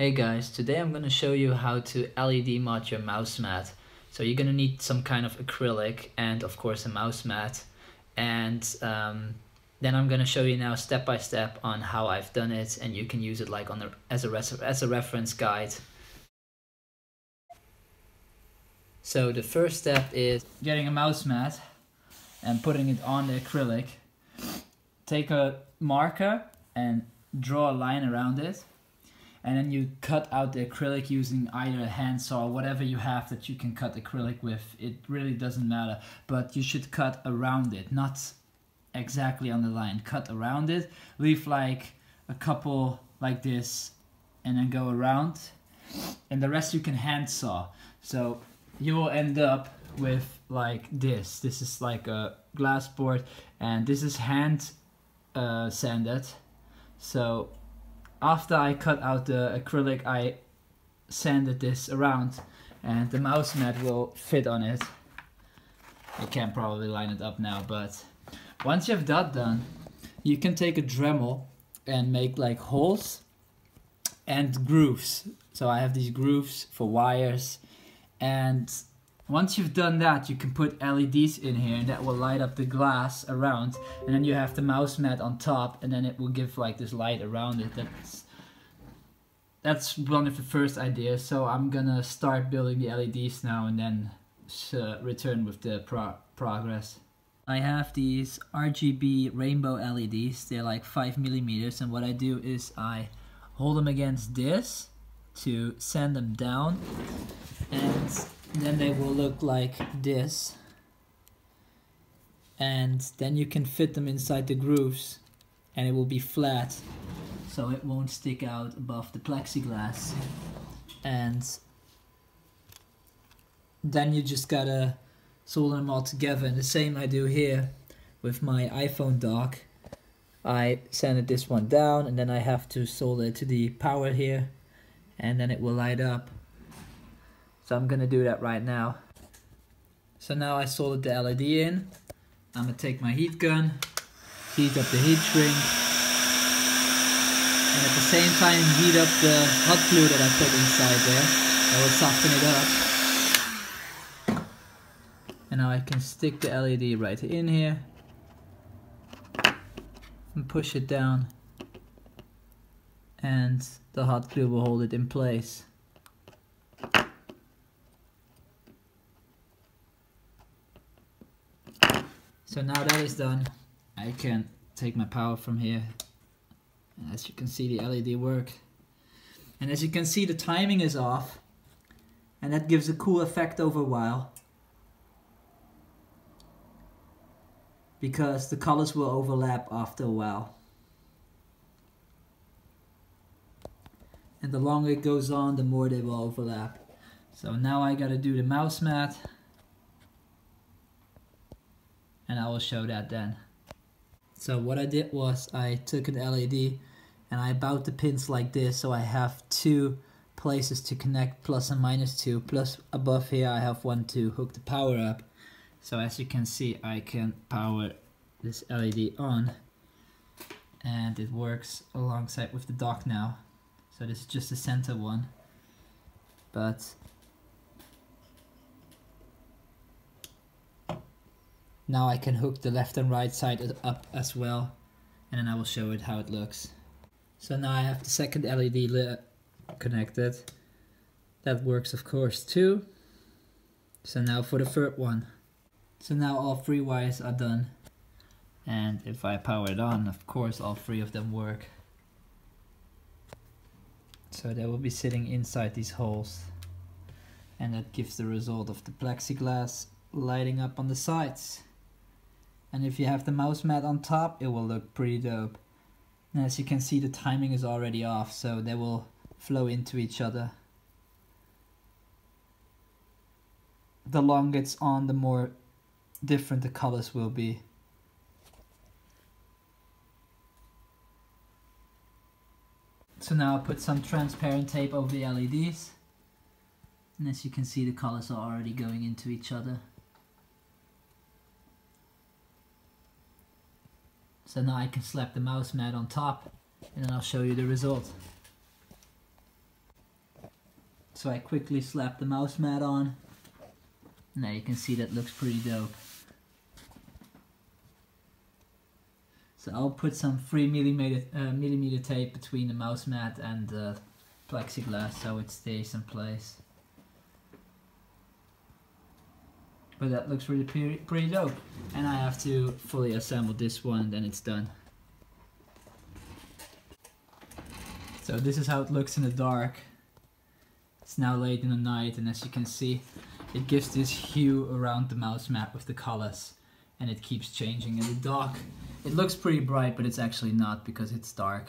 Hey guys, today I'm going to show you how to LED mod your mouse mat. So you're going to need some kind of acrylic and of course a mouse mat. And then I'm going to show you now step by step on how I've done it, and you can use it like as a reference guide. So the first step is getting a mouse mat and putting it on the acrylic. Take a marker and draw a line around it. And then you cut out the acrylic using either a handsaw or whatever you have that you can cut acrylic with. It really doesn't matter, but you should cut around it, not exactly on the line. Cut around it, leave like a couple like this, and then go around. And the rest you can handsaw. So you will end up with like this. This is like a glass board, and this is hand sanded. So after I cut out the acrylic, I sanded this around, and the mouse mat will fit on it. I can't probably line it up now, but once you have that done, you can take a Dremel and make like holes and grooves. So I have these grooves for wires, and once you've done that, you can put LEDs in here, and that will light up the glass around, and then you have the mouse mat on top, and then it will give like this light around it. That's one of the first ideas. So I'm gonna start building the LEDs now, and then return with the progress. I have these RGB rainbow LEDs. They're like 5mm, and what I do is I hold them against this to sand them down, and then they will look like this, and then you can fit them inside the grooves, and it will be flat, so it won't stick out above the plexiglass. And then you just gotta solder them all together, and the same I do here with my iPhone dock. I sanded this one down, and then I have to solder it to the power here, and then it will light up. So I'm gonna do that right now. So now I soldered the LED in. I'm gonna take my heat gun, heat up the heat shrink, and at the same time heat up the hot glue that I put inside there. I will soften it up. And now I can stick the LED right in here and push it down, and the hot glue will hold it in place. So now that is done, I can take my power from here, and as you can see the LED work. And as you can see, the timing is off, and that gives a cool effect over a while, because the colors will overlap after a while. And the longer it goes on, the more they will overlap. So now I gotta do the mouse mat, and I will show that then. So what I did was I took an LED and I bowed the pins like this, so I have two places to connect plus and minus two, plus above here I have one to hook the power up. So as you can see, I can power this LED on, and it works alongside with the dock now. So this is just the center one, but now I can hook the left and right side up as well, and then I will show it how it looks. So now I have the second LED connected. That works of course too. So now for the third one. So now all three wires are done, and if I power it on, of course all three of them work. So they will be sitting inside these holes, and that gives the result of the plexiglass lighting up on the sides. And if you have the mouse mat on top, it will look pretty dope. And as you can see, the timing is already off, so they will flow into each other. The longer it's on, the more different the colors will be. So now I'll put some transparent tape over the LEDs. And as you can see, the colors are already going into each other. So now I can slap the mouse mat on top, and then I'll show you the result. so I quickly slapped the mouse mat on. Now you can see that looks pretty dope. So I'll put some 3mm tape between the mouse mat and the plexiglass so it stays in place. But that looks really pretty dope. And I have to fully assemble this one, then it's done. So this is how it looks in the dark. It's now late in the night, and as you can see, it gives this hue around the mouse mat with the colors, and it keeps changing. In the dark, it looks pretty bright, but it's actually not because it's dark.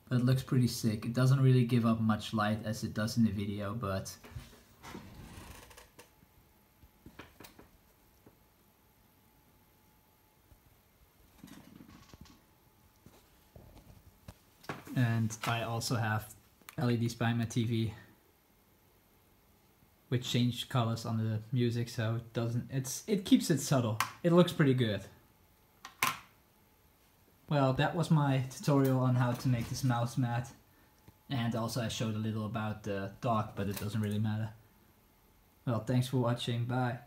But it looks pretty sick. It doesn't really give up much light as it does in the video, but and I also have LEDs behind my TV which change colors on the music, so it keeps it subtle. It looks pretty good. Well, that was my tutorial on how to make this mouse mat, and also I showed a little about the dock, but it doesn't really matter. Well, thanks for watching, bye.